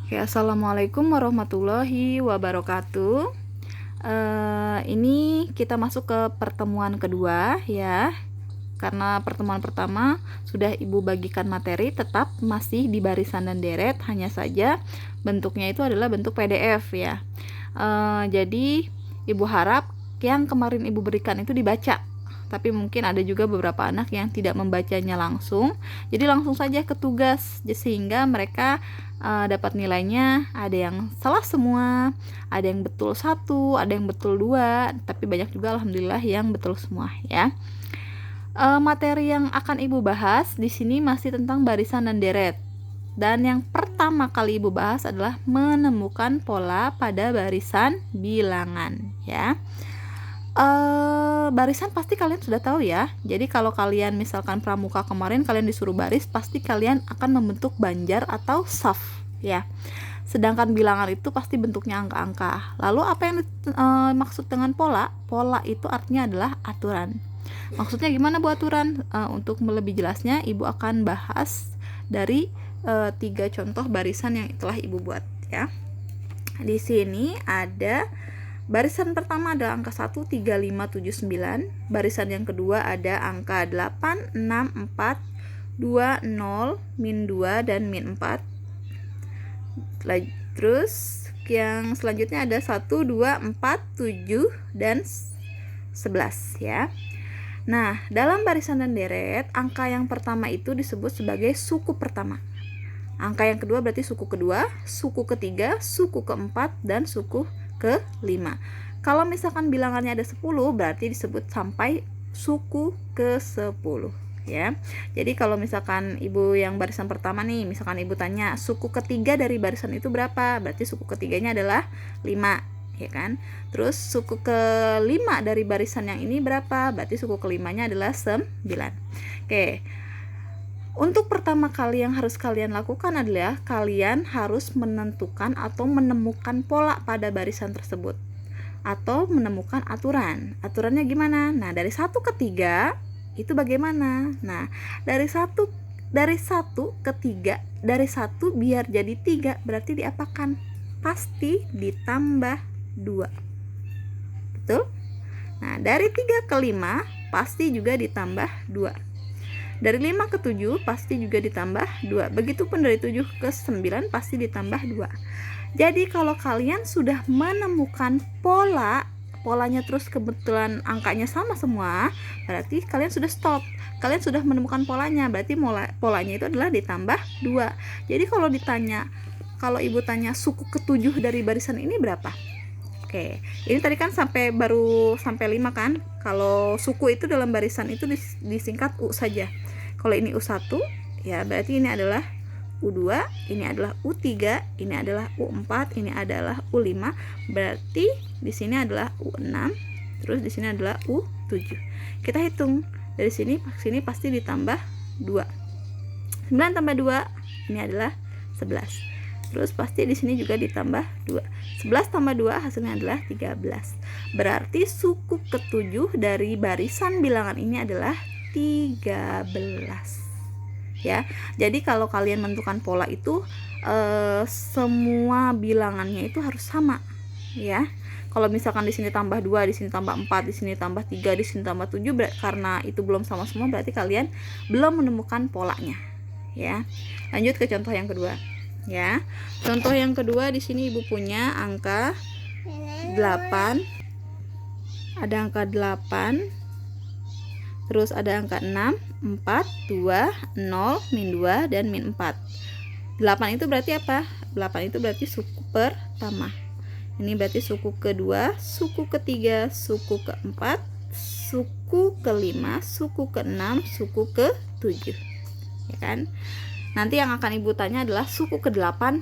Oke, assalamualaikum warahmatullahi wabarakatuh. Ini kita masuk ke pertemuan kedua ya. Karena pertemuan pertama sudah Ibu bagikan materi, tetap masih di barisan dan deret, hanya saja bentuknya itu adalah bentuk PDF ya. Jadi Ibu harap yang kemarin Ibu berikan itu dibaca. Tapi mungkin ada juga beberapa anak yang tidak membacanya langsung, jadi langsung saja ke tugas sehingga mereka dapat nilainya ada yang salah semua, ada yang betul satu, ada yang betul dua, tapi banyak juga alhamdulillah yang betul semua ya. Materi yang akan Ibu bahas di sini masih tentang barisan dan deret. Dan yang pertama kali Ibu bahas adalah menemukan pola pada barisan bilangan ya. Barisan pasti kalian sudah tahu ya. Jadi kalau kalian misalkan pramuka kemarin kalian disuruh baris, pasti kalian akan membentuk banjar atau saf ya. Sedangkan bilangan itu pasti bentuknya angka-angka. Lalu apa yang maksud dengan pola? Pola itu artinya adalah aturan. Maksudnya gimana Bu aturan? Untuk lebih jelasnya Ibu akan bahas dari 3 contoh barisan yang telah Ibu buat ya. Di sini ada barisan pertama ada angka 1, 3, 5, 7, 9. Barisan yang kedua ada angka 8, 6, 4, 2, 0, min 2, dan min 4. Terus yang selanjutnya ada 1, 2, 4, 7, dan 11 ya. Nah, dalam barisan dan deret, angka yang pertama itu disebut sebagai suku pertama. Angka yang kedua berarti suku kedua, suku ketiga, suku keempat, dan suku ke-5. Kalau misalkan bilangannya ada 10, berarti disebut sampai suku ke-10 ya. Jadi kalau misalkan Ibu yang barisan pertama nih, misalkan Ibu tanya suku ketiga dari barisan itu berapa, berarti suku ketiganya adalah 5 ya kan. Terus suku ke-5 dari barisan yang ini berapa, berarti suku ke-5-nya adalah 9. Oke. Untuk pertama kali yang harus kalian lakukan adalah kalian harus menentukan atau menemukan pola pada barisan tersebut atau menemukan aturan. Aturannya gimana? Nah, dari 1 ke 3 itu bagaimana? Nah, dari 1 ke 3, dari 1 biar jadi 3 berarti diapakan? Pasti ditambah 2. Betul? Nah, dari 3 ke 5 pasti juga ditambah 2. Dari 5 ke 7 pasti juga ditambah 2. Begitupun dari 7 ke 9 pasti ditambah 2. Jadi kalau kalian sudah menemukan polanya terus kebetulan angkanya sama semua, berarti kalian sudah stop. Kalian sudah menemukan polanya, berarti polanya itu adalah ditambah 2. Jadi kalau Ibu tanya suku ke-7 dari barisan ini berapa? Oke, ini tadi kan baru sampai 5 kan. Kalau suku itu dalam barisan itu disingkat U saja. Kalau ini U1 ya berarti ini adalah U2, ini adalah U3, ini adalah U4, ini adalah U5. Berarti di sini adalah U6, terus di sini adalah U7. Kita hitung dari sini ke sini pasti ditambah 2. 9 tambah 2 ini adalah 11. Terus pasti di sini juga ditambah 2. 11 tambah 2 hasilnya adalah 13. Berarti suku ke-7 dari barisan bilangan ini adalah 13 ya. Jadi kalau kalian menentukan pola itu semua bilangannya itu harus sama ya. Kalau misalkan di sini tambah 2, di sini tambah 4, di sini tambah 3, di sini tambah 7, karena itu belum sama semua berarti kalian belum menemukan polanya ya. Lanjut ke contoh yang kedua ya. Contoh yang kedua di sini Ibu punya angka 8. Ada angka 8. Terus ada angka 6, 4, 2, 0, min 2, dan min 4. 8 itu berarti apa? 8 itu berarti suku pertama. Ini berarti suku kedua, suku ketiga, suku keempat, suku kelima, suku keenam, suku ke-7 ya kan. Nanti yang akan Ibu tanya adalah suku ke-8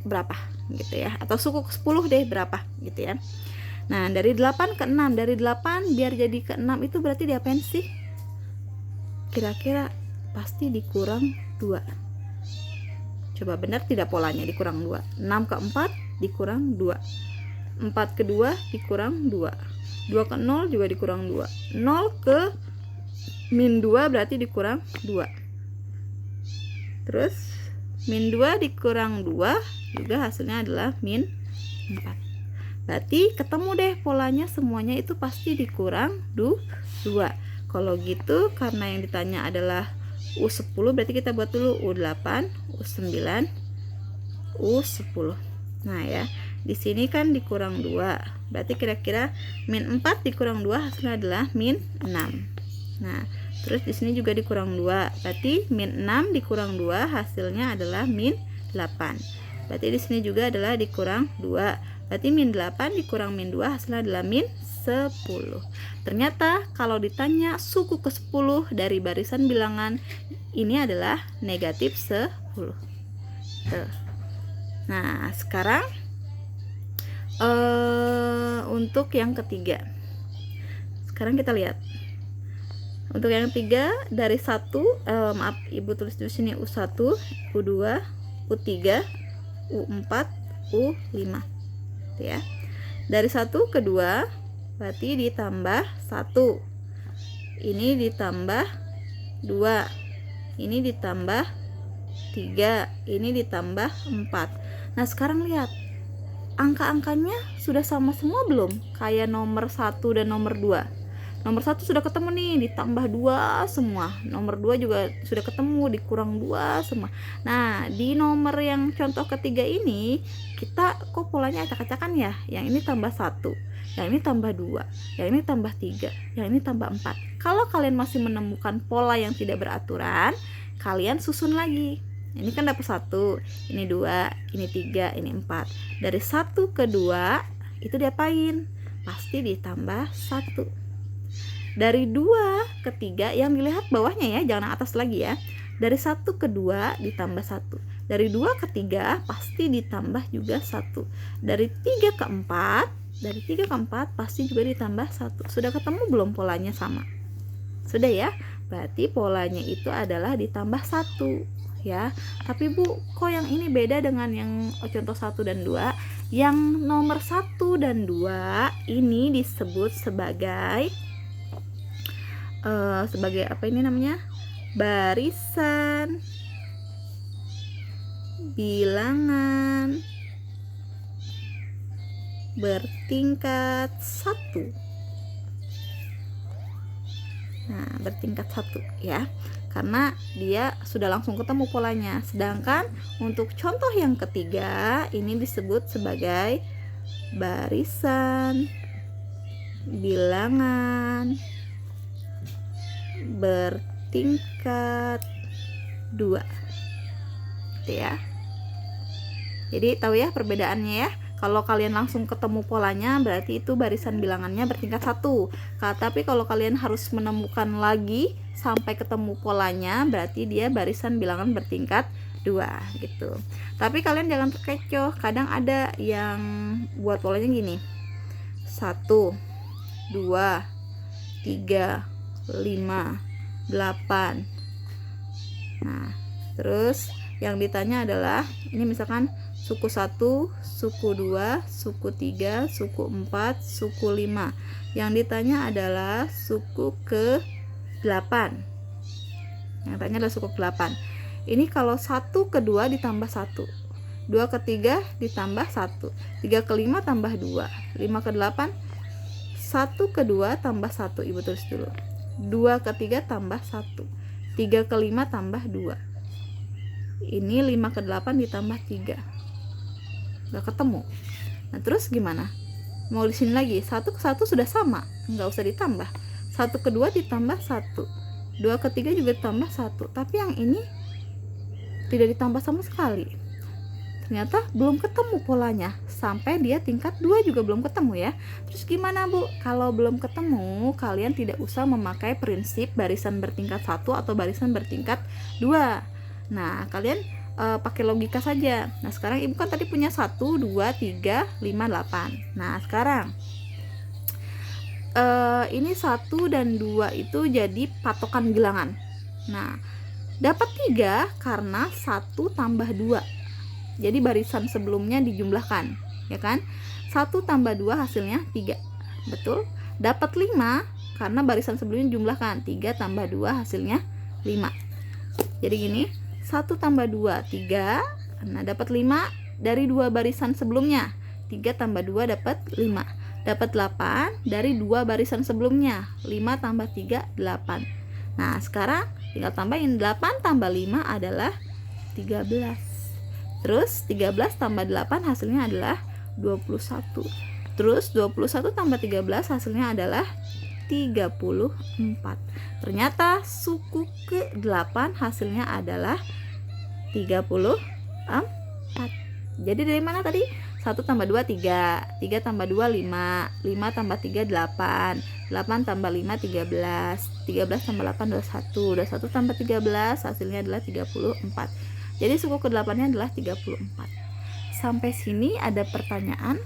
berapa gitu ya, atau suku ke-10 deh berapa gitu ya. Nah, dari 8 ke 6, dari 8 biar jadi ke 6 itu berarti diapain sih? Kira-kira pasti dikurang 2. Coba benar tidak polanya dikurang 2? 6 ke 4 dikurang 2. 4 ke 2 dikurang 2. 2 ke 0 juga dikurang 2. 0 ke min 2 berarti dikurang 2. Terus min 2 dikurang 2 juga hasilnya adalah min 4. Berarti ketemu deh polanya, semuanya itu pasti dikurang 2. Kalau gitu, karena yang ditanya adalah U10, berarti kita buat dulu U8, U9, U10. Nah ya, di sini kan dikurang 2. Berarti kira-kira min 4 dikurang 2 hasilnya adalah min 6. Nah, terus di sini juga dikurang 2. Berarti min 6 dikurang 2 hasilnya adalah min 8. Berarti di sini juga adalah dikurang 2. Berarti min 8 dikurang min 2 hasilnya adalah min 10. Ternyata kalau ditanya suku ke-10 dari barisan bilangan, ini adalah negatif 10. Tuh. Nah, sekarang untuk yang ketiga. Sekarang kita lihat. Untuk yang ketiga dari 1, maaf, Ibu tulis di sini U1, U2, U3, U4, U5. Ya. Dari 1 ke 2 berarti ditambah 1. Ini ditambah 2. Ini ditambah 3. Ini ditambah 4. Nah, sekarang lihat. Angka-angkanya sudah sama semua belum? Kayak nomor 1 dan nomor 2. Nomor 1 sudah ketemu nih, ditambah 2 semua. Nomor 2 juga sudah ketemu, dikurang 2 semua. Nah, di nomor yang contoh ketiga ini, kita kok polanya acak-acakan ya? Yang ini tambah 1, yang ini tambah 2, yang ini tambah 3, yang ini tambah 4. Kalau kalian masih menemukan pola yang tidak beraturan, kalian susun lagi. Ini kan dapat 1, ini 2, ini 3, ini 4. Dari 1 ke 2 itu diapain? Pasti ditambah 1. Dari 2 ke 3, yang dilihat bawahnya ya, jangan atas lagi ya. Dari 1 ke 2 ditambah 1. Dari 2 ke 3 pasti ditambah juga 1. Dari 3 ke 4 pasti juga ditambah 1. Sudah ketemu belum polanya sama? Sudah ya? Berarti polanya itu adalah ditambah 1 ya. Tapi Bu, kok yang ini beda dengan yang contoh 1 dan 2? Yang nomor 1 dan 2 ini disebut sebagai apa ini namanya? Barisan bilangan bertingkat 1. Nah, bertingkat 1 ya. Karena dia sudah langsung ketemu polanya. Sedangkan untuk contoh yang ketiga ini disebut sebagai barisan bilangan bertingkat 2. Gitu ya. Jadi tahu ya perbedaannya ya. Kalau kalian langsung ketemu polanya berarti itu barisan bilangannya bertingkat 1. Tapi kalau kalian harus menemukan lagi sampai ketemu polanya berarti dia barisan bilangan bertingkat 2 gitu. Tapi kalian jangan terkecoh. Kadang ada yang buat polanya gini. 1 2 3 5 8. Nah, terus yang ditanya adalah ini misalkan suku 1, suku 2, suku 3, suku 4, suku 5. Yang ditanya adalah suku ke-8. Yang ditanya adalah suku ke-8. Ini kalau 1 ke 2 ditambah 1, 2 ke 3 ditambah 1, 3 ke 5 tambah 2, 5 ke 8, 1 ke 2 tambah 1. Ibu tulis dulu. 2 ke 3 tambah 1, 3 ke 5 tambah 2. Ini 5 ke 8 ditambah 3. Gak ketemu. Nah, terus gimana? Mau di sini lagi, 1 ke 1 sudah sama, nggak usah ditambah. 1 ke 2 ditambah 1, 2 ke 3 juga ditambah 1. Tapi yang ini tidak ditambah sama sekali. Ternyata belum ketemu polanya. Sampai dia tingkat 2 juga belum ketemu ya. Terus gimana Bu? Kalau belum ketemu, kalian tidak usah memakai prinsip barisan bertingkat 1 atau barisan bertingkat 2. Nah, kalian pakai logika saja. Nah, sekarang Ibu kan tadi punya 1, 2, 3, 5, 8. Nah, sekarang ini 1 dan 2 itu jadi patokan bilangan. Nah, dapat 3 karena 1 tambah 2. Jadi barisan sebelumnya dijumlahkan, ya kan? 1 tambah 2 hasilnya 3. Betul? Dapat 5 karena barisan sebelumnya dijumlahkan. 3 tambah 2 hasilnya 5. Jadi gini, 1 tambah 2, 3. Nah, dapat 5 dari 2 barisan sebelumnya. 3 tambah 2 dapat 5. Dapat 8 dari 2 barisan sebelumnya. 5 tambah 3, 8. Nah, sekarang tinggal tambahin 8 tambah 5 adalah 13. Terus 13 tambah 8 hasilnya adalah 21. Terus 21 tambah 13 hasilnya adalah 34. Ternyata suku ke-8 hasilnya adalah 34. Jadi dari mana tadi? 1 tambah 2, 3. 3 tambah 2, 5. 5 tambah 3, 8. 8 tambah 5, 13. 13 tambah 8, 21. 21 tambah 13 hasilnya adalah 34. Jadi suku ke-8-nya adalah 34. Sampai sini ada pertanyaan?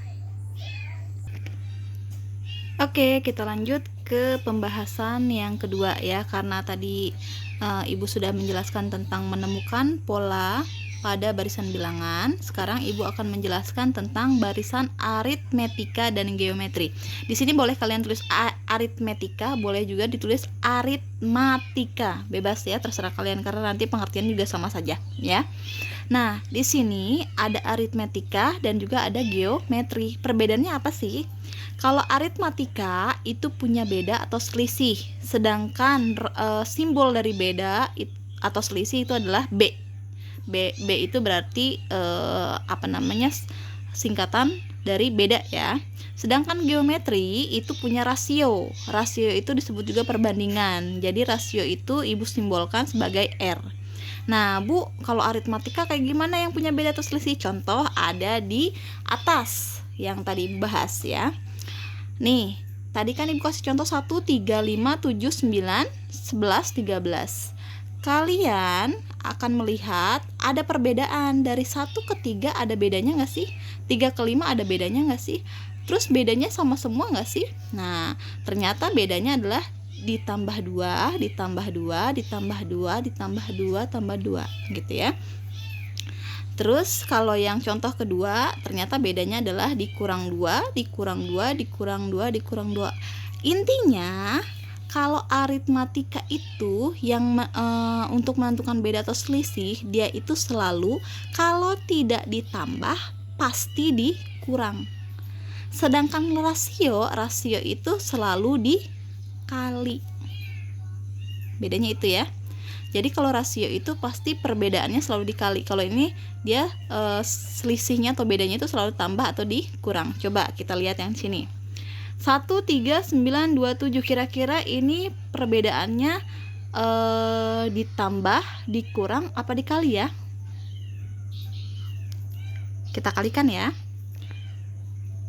Oke, kita lanjut ke pembahasan yang kedua ya. Karena tadi Ibu sudah menjelaskan tentang menemukan pola pada barisan bilangan. Sekarang Ibu akan menjelaskan tentang barisan aritmetika dan geometri. Di sini boleh kalian tulis aritmetika, boleh juga ditulis aritmatika. Bebas ya, terserah kalian karena nanti pengertian juga sama saja ya. Nah, di sini ada aritmetika dan juga ada geometri. Perbedaannya apa sih? Kalau aritmatika itu punya beda atau selisih, sedangkan simbol dari beda atau selisih itu adalah B. B itu berarti singkatan dari beda ya. Sedangkan geometri itu punya rasio. Rasio itu disebut juga perbandingan. Jadi rasio itu Ibu simbolkan sebagai R. Nah, Bu, kalau aritmatika kayak gimana yang punya beda atau selisih? Contoh ada di atas yang tadi Ibu bahas ya. Nih, tadi kan Ibu kasih contoh 1, 3, 5, 7, 9, 11, 13. Kalian akan melihat ada perbedaan. Dari 1 ke 3 ada bedanya nggak sih? 3 ke 5 ada bedanya nggak sih? Terus bedanya sama semua nggak sih? Nah, ternyata bedanya adalah ditambah 2, ditambah 2, ditambah 2, ditambah 2, tambah 2 gitu ya. Terus kalau yang contoh kedua, ternyata bedanya adalah dikurang 2, dikurang 2, dikurang 2, dikurang 2. Intinya, kalau aritmatika itu yang untuk menentukan beda atau selisih, dia itu selalu kalau tidak ditambah pasti dikurang. Sedangkan rasio itu selalu dikali. Bedanya itu ya. Jadi kalau rasio itu pasti perbedaannya selalu dikali. Kalau ini dia selisihnya atau bedanya itu selalu tambah atau dikurang. Coba kita lihat yang sini. 1, 3, 9, 2, 7. Kira-kira ini perbedaannya ditambah, dikurang, apa dikali ya? Kita kalikan ya.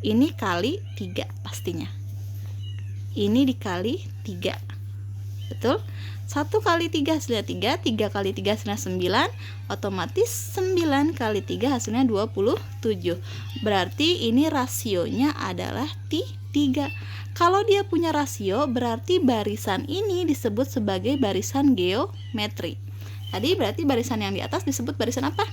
Ini kali 3 pastinya. Ini dikali 3. Betul? 1 kali 3 hasilnya 3, 3 kali 3 hasilnya 9, otomatis 9 kali 3 hasilnya 27. Berarti ini rasionya adalah 3. Kalau dia punya rasio, berarti barisan ini disebut sebagai barisan geometri. Tadi berarti barisan yang di atas disebut barisan apa?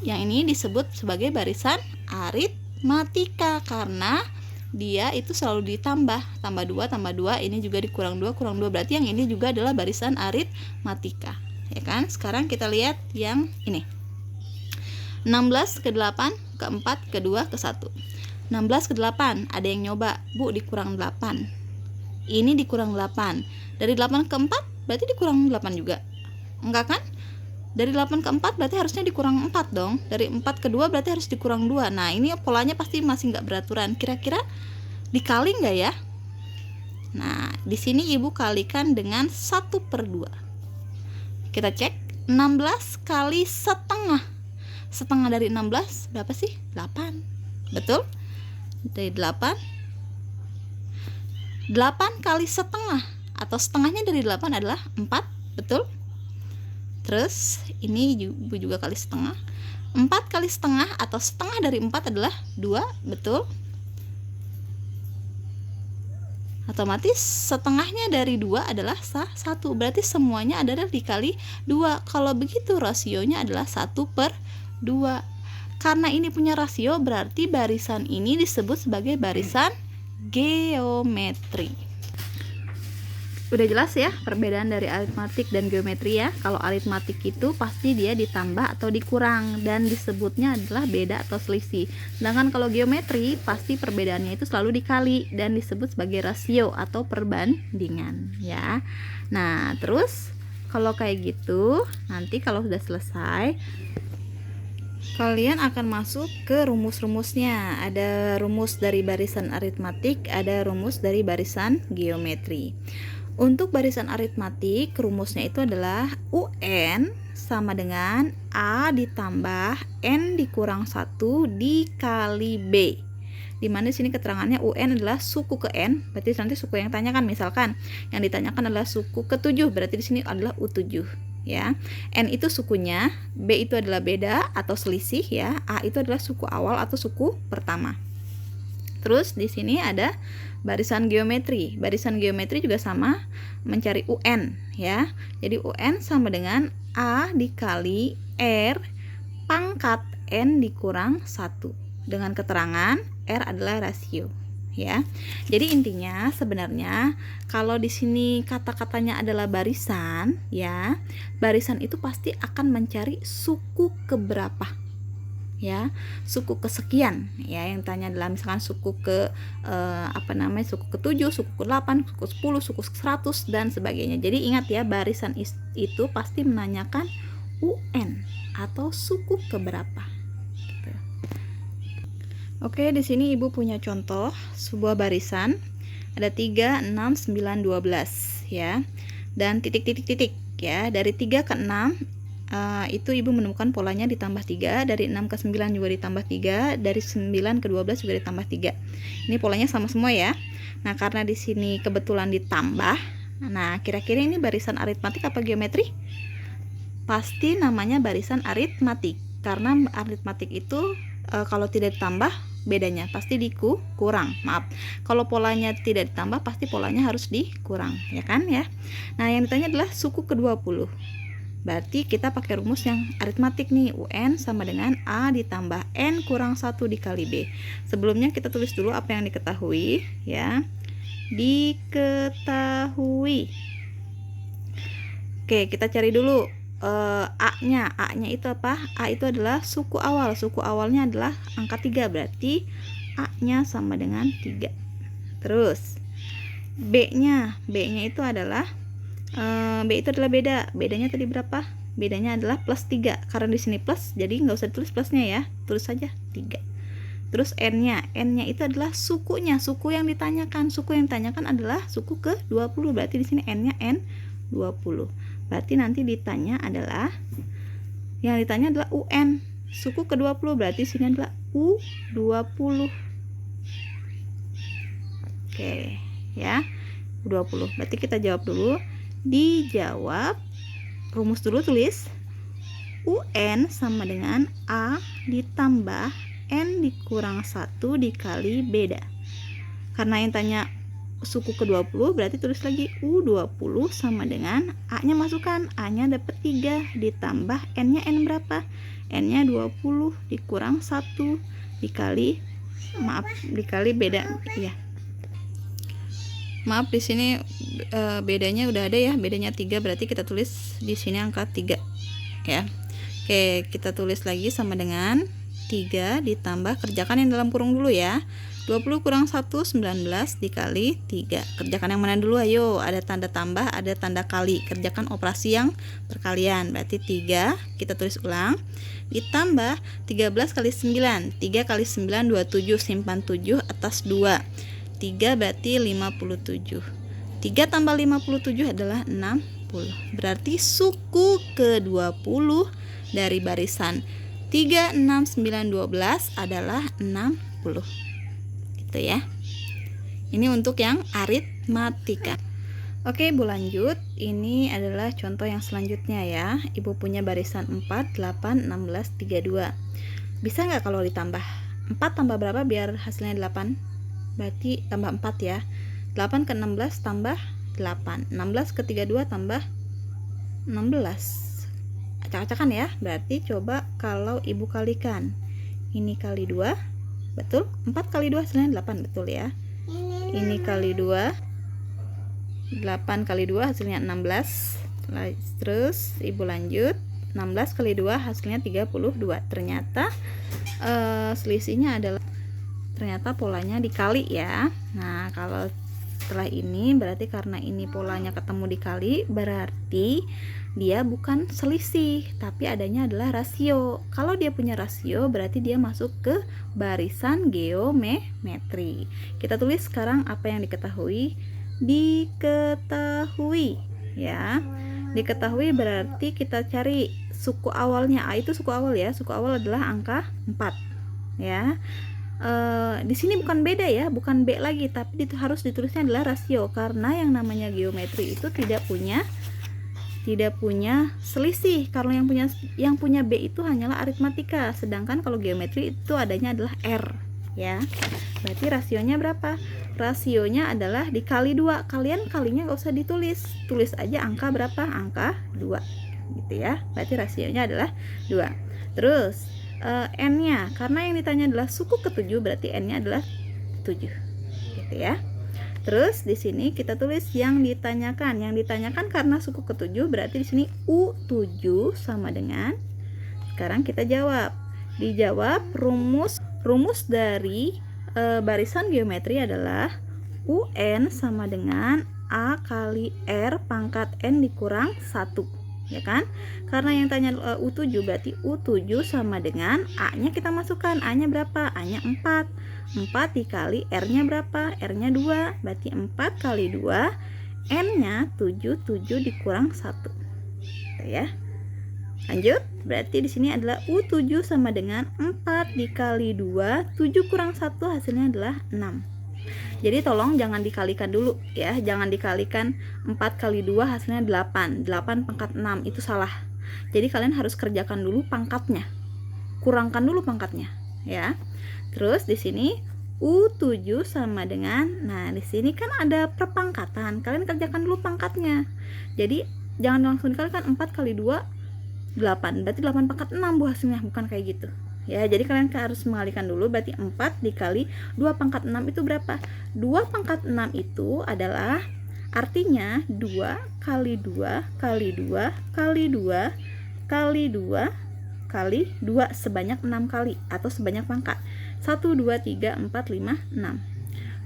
Yang ini disebut sebagai barisan aritmatika karena dia itu selalu ditambah, tambah 2, tambah 2, ini juga dikurang 2, kurang 2. Berarti yang ini juga adalah barisan aritmatika. Ya kan? Sekarang kita lihat yang ini. 16 ke 8, ke 4, ke 2, ke 1. 16 ke 8, ada yang nyoba, Bu, dikurang 8. Ini dikurang 8. Dari 8 ke 4, berarti dikurang 8 juga. Enggak kan? Dari 8 ke 4 berarti harusnya dikurang 4 dong. Dari 4 ke 2 berarti harus dikurang 2. Nah, ini polanya pasti masih nggak beraturan. Kira-kira dikali nggak ya? Nah, di sini Ibu kalikan dengan 1/2. Kita cek. 16 kali setengah. Setengah dari 16 berapa sih? 8. Betul? Dari 8. 8 kali setengah atau setengahnya dari 8 adalah 4. Betul? Terus ini Ibu juga kali setengah. 4 kali setengah atau setengah dari 4 adalah 2, betul? Otomatis setengahnya dari 2 adalah 1. Berarti semuanya adalah dikali 2. Kalau begitu rasionya adalah 1/2. Karena ini punya rasio, berarti barisan ini disebut sebagai barisan geometri. Udah jelas ya perbedaan dari aritmatik dan geometri ya. Kalau aritmatik itu pasti dia ditambah atau dikurang dan disebutnya adalah beda atau selisih. Sedangkan kalau geometri pasti perbedaannya itu selalu dikali dan disebut sebagai rasio atau perbandingan ya. Nah, terus kalau kayak gitu, nanti kalau sudah selesai kalian akan masuk ke rumus-rumusnya. Ada rumus dari barisan aritmatik, ada rumus dari barisan geometri. Untuk barisan aritmatik, rumusnya itu adalah UN sama dengan A ditambah N dikurang 1 dikali B. Dimana di sini keterangannya UN adalah suku ke N, berarti nanti suku yang ditanyakan, misalkan yang ditanyakan adalah suku ke-7, berarti di sini adalah U7 ya. N itu sukunya, B itu adalah beda atau selisih ya, A itu adalah suku awal atau suku pertama. Terus di sini ada barisan geometri. Barisan geometri juga sama, mencari UN ya. Jadi UN sama dengan A dikali R pangkat N dikurang 1. Dengan keterangan R adalah rasio ya. Jadi intinya sebenarnya kalau di sini kata-katanya adalah barisan ya, barisan itu pasti akan mencari suku keberapa ya, suku kesekian ya. Yang tanya adalah misalkan suku ke suku ke-7, suku ke-8, suku ke-10, suku ke-100 dan sebagainya. Jadi ingat ya, barisan itu pasti menanyakan UN atau suku keberapa gitu. Oke, di sini Ibu punya contoh sebuah barisan ada 3, 6, 9, 12 ya. Dan titik-titik-titik ya, dari 3 ke 6 itu Ibu menemukan polanya ditambah 3, dari 6 ke 9 juga ditambah 3, dari 9 ke 12 juga ditambah 3. Ini polanya sama semua ya. Nah, karena di sini kebetulan ditambah, nah kira-kira ini barisan aritmatik apa geometri? Pasti namanya barisan aritmatik, karena aritmatik itu kalau tidak ditambah bedanya pasti dikurang. Maaf, kalau polanya tidak ditambah pasti polanya harus dikurang ya kan ya. Nah, yang ditanya adalah suku ke-20. Berarti kita pakai rumus yang aritmatik nih, UN sama dengan A ditambah N kurang 1 dikali B. Sebelumnya kita tulis dulu apa yang diketahui ya. Diketahui. Oke, kita cari dulu A-nya. A-nya itu apa? A itu adalah suku awal. Suku awalnya adalah angka 3, berarti A-nya sama dengan 3. Terus B-nya. B-nya itu adalah B itu adalah beda. Bedanya tadi berapa? Bedanya adalah plus 3. Karena di sini plus, jadi nggak usah ditulis plusnya ya. Tulis saja 3. Terus N-nya. N-nya itu adalah sukunya. Suku yang ditanyakan. Suku yang ditanyakan adalah suku ke-20. Berarti di sini N-nya N20. Berarti nanti ditanya adalah, yang ditanya adalah UN. Suku ke-20. Berarti di sini adalah U20. Oke, ya. U20. Berarti kita jawab dulu. Dijawab, rumus dulu tulis UN sama dengan A ditambah N dikurang 1 dikali beda. Karena yang tanya suku ke-20, berarti tulis lagi U20 sama dengan A-nya masukkan, A-nya dapat 3 ditambah N-nya N berapa? N-nya 20 dikurang 1 dikali beda ya. Maaf, di sini bedanya udah ada ya, bedanya 3, berarti kita tulis di sini angka 3 ya. Oke, kita tulis lagi sama dengan 3 ditambah, kerjakan yang dalam kurung dulu ya. 20 kurang 1, 19 dikali 3. Kerjakan yang mana dulu? Ayo, ada tanda tambah, ada tanda kali. Kerjakan operasi yang perkalian. Berarti 3, kita tulis ulang, ditambah 13 kali 9. 3 kali 9 27, simpan 7 atas 2. 3 berarti 57. 3 tambah 57 adalah 60. Berarti suku ke-20 dari barisan 3, 6, 9, 12 adalah 60. Gitu ya. Ini untuk yang aritmatika. Oke, Ibu lanjut. Ini adalah contoh yang selanjutnya ya. Ibu punya barisan 4, 8, 16, 32. Bisa nggak kalau ditambah? 4 tambah berapa biar hasilnya 8? Berarti tambah 4 ya. 8 ke 16 tambah 8. 16 ke 32 tambah 16. Acak-acakan ya. Berarti coba kalau Ibu kalikan. Ini kali 2. Betul? 4 kali 2 hasilnya 8, betul ya. Ini kali 2. 8 kali 2 hasilnya 16. Terus Ibu lanjut, 16 kali 2 hasilnya 32. Ternyata selisihnya adalah, ternyata polanya dikali ya. Nah, kalau setelah ini berarti karena ini polanya ketemu dikali, berarti dia bukan selisih, tapi adanya adalah rasio. Kalau dia punya rasio, berarti dia masuk ke barisan geometri. Kita tulis sekarang apa yang diketahui. Diketahui ya. Diketahui berarti kita cari suku awalnya. A itu suku awal ya. Suku awal adalah angka 4 ya. Di sini bukan beda ya, bukan B lagi, tapi itu harus ditulisnya adalah rasio, karena yang namanya geometri itu tidak punya selisih. Kalau yang punya B itu hanyalah aritmatika, sedangkan kalau geometri itu adanya adalah R ya. Berarti rasionya berapa? Rasionya adalah dikali 2. Kalian kalinya gak usah ditulis, tulis aja angka berapa, angka 2 gitu ya. Berarti rasionya adalah 2. Terus N-nya, karena yang ditanya adalah suku ke-7, berarti N-nya adalah 7 gitu ya. Terus di sini kita tulis yang ditanyakan. Yang ditanyakan karena suku ke-7, berarti di sini U7 sama dengan, sekarang kita jawab. Dijawab rumus dari barisan geometri adalah UN sama dengan A kali R pangkat N dikurang 1 ya kan? Karena yang tanya U7, berarti U7 sama dengan A-nya kita masukkan. A-nya berapa? A-nya 4. 4 dikali R-nya berapa? R-nya 2. Berarti 4 kali 2, N-nya 7, 7 dikurang 1. Gitu ya. Lanjut, berarti di sini adalah U7 sama dengan 4 dikali 2, 7 kurang 1 hasilnya adalah 6. Jadi tolong jangan dikalikan dulu ya, jangan dikalikan 4 kali 2 hasilnya 8. 8 pangkat 6 itu salah. Jadi kalian harus kerjakan dulu pangkatnya. Kurangkan dulu pangkatnya ya. Terus di sini U7 sama dengan, nah di sini kan ada perpangkatan. Kalian kerjakan dulu pangkatnya. Jadi jangan langsung dikalikan 4 kali 2 8. Berarti 8 pangkat 6 Bu hasilnya, bukan kayak gitu. Ya, jadi kalian harus mengalihkan dulu. Berarti 4 dikali 2 pangkat 6 itu berapa? 2 pangkat 6 itu adalah, artinya 2 kali 2 kali 2 kali 2 kali 2 kali 2 sebanyak 6 kali atau sebanyak pangkat. 1, 2, 3, 4, 5, 6.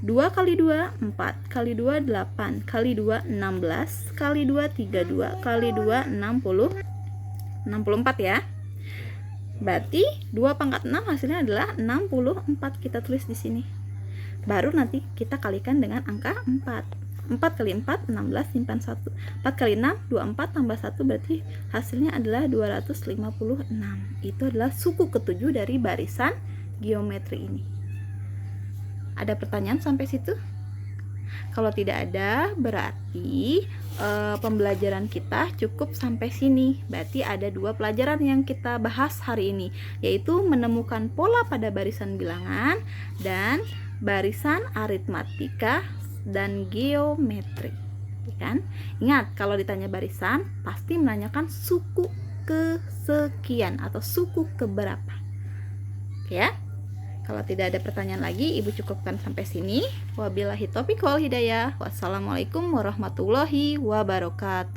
2 kali 2 4 kali 2 8 kali 2 16 kali 2 32 kali 2 60 64 ya. Berarti 2 pangkat 6 hasilnya adalah 64. Kita tulis di sini. Baru nanti kita kalikan dengan angka 4. 4 kali 4 16, simpan 1. 4 kali 6 24 tambah 1, berarti hasilnya adalah 256. Itu adalah suku ke-7 dari barisan geometri ini. Ada pertanyaan sampai situ? Kalau tidak ada, berarti pembelajaran kita cukup sampai sini. Berarti ada 2 pelajaran yang kita bahas hari ini, yaitu menemukan pola pada barisan bilangan dan barisan aritmatika dan geometri, kan? Ingat, kalau ditanya barisan pasti menanyakan suku kesekian atau suku keberapa. Oke ya? Kalau tidak ada pertanyaan lagi, Ibu cukupkan sampai sini. Wabillahi taufiq wal hidayah. Wassalamualaikum warahmatullahi wabarakatuh.